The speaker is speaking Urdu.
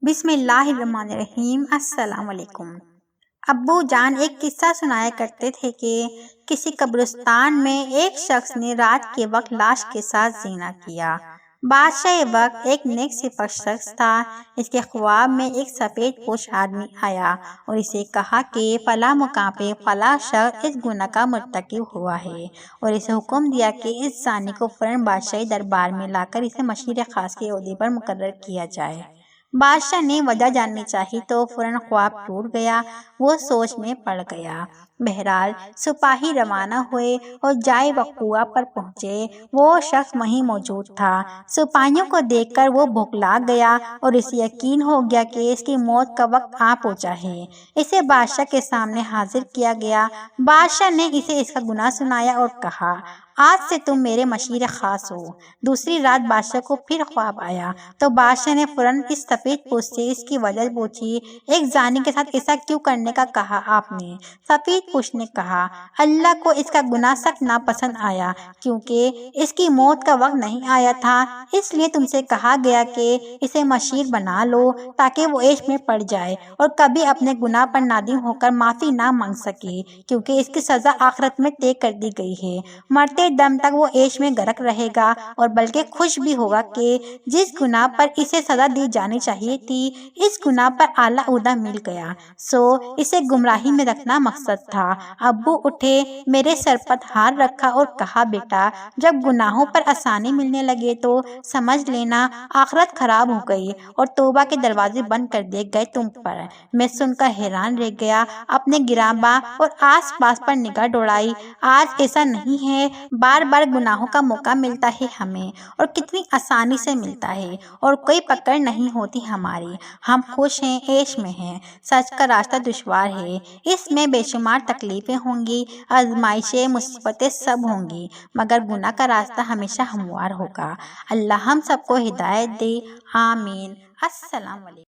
بسم اللہ الرحمن الرحیم۔ السلام علیکم۔ ابو جان ایک قصہ سنایا کرتے تھے کہ کسی قبرستان میں ایک شخص نے رات کے وقت لاش کے ساتھ زنا کیا۔ بادشاہ وقت ایک نیک صفت شخص تھا۔ اس کے خواب میں ایک سفید پوش آدمی آیا اور اسے کہا کہ فلاں مقام پہ فلاں شخص اس گناہ کا مرتکب ہوا ہے، اور اسے حکم دیا کہ اس زانی کو فوراً بادشاہی دربار میں لا کر اسے مشیر خاص کے عہدے پر مقرر کیا جائے۔ بادشاہ نے وجہ جاننی چاہی تو فوراً خواب ٹوٹ گیا۔ وہ سوچ میں پڑ گیا۔ بہرحال سپاہی روانہ ہوئے اور جائے وقوعہ پر پہنچے۔ وہ شخص وہیں موجود تھا۔ سپاہیوں کو دیکھ کر وہ بھوکلا گیا اور اسے یقین ہو گیا کہ اس کی موت کا وقت آ پہنچا ہے۔ اسے بادشاہ کے سامنے حاضر کیا گیا۔ بادشاہ نے اسے اس کا گناہ سنایا اور کہا، آج سے تم میرے مشیر خاص ہو۔ دوسری رات بادشاہ کو پھر خواب آیا تو بادشاہ نے فوراً اس سفید پوش سے اس کی وجہ پوچھی۔ ایک زانی کے ساتھ ایسا کیوں کرنے کا کہا آپ نے؟ سفید پوش نے کہا، اللہ کو اس کا گناہ سخت ناپسند آیا، کیونکہ اس کی موت کا وقت نہیں آیا تھا، اس لیے تم سے کہا گیا کہ اسے مشیر بنا لو تاکہ وہ عیش میں پڑ جائے اور کبھی اپنے گناہ پر نادم ہو کر معافی نہ مانگ سکے، کیونکہ اس کی سزا آخرت میں طے کر دی گئی ہے۔ مرتے دم تک وہ عیش میں غرق رہے گا اور بلکہ خوش بھی ہوگا کہ جس گناہ پر اسے سزا دی جانی چاہیے تھی، اس گناہ پر اعلیٰ عہدہ مل گیا، سو اسے گمراہی میں رکھنا مقصد تھا۔ ابو اٹھے، میرے سر پر ہاتھ رکھا اور کہا، بیٹا جب گناہوں پر آسانی ملنے لگے تو سمجھ لینا آخرت خراب ہو گئی اور توبہ کے دروازے بند کر دیے گئے تم پر۔ میں سن کر حیران رہ گیا، اپنے گرانباں اور آس پاس پر نگاہ دوڑائی۔ آج ایسا نہیں ہے، بار بار گناہوں کا موقع ملتا ہے ہمیں، اور کتنی آسانی سے ملتا ہے، اور کوئی پکڑ نہیں ہوتی ہماری۔ ہم خوش ہیں، عیش میں ہیں۔ سچ کا راستہ دشوار ہے، اس میں بے شمار تکلیفیں ہوں گی، آزمائشیں، مصیبتیں سب ہوں گی، مگر گناہ کا راستہ ہمیشہ ہموار ہوگا۔ اللہ ہم سب کو ہدایت دے، آمین۔ السلام علیکم۔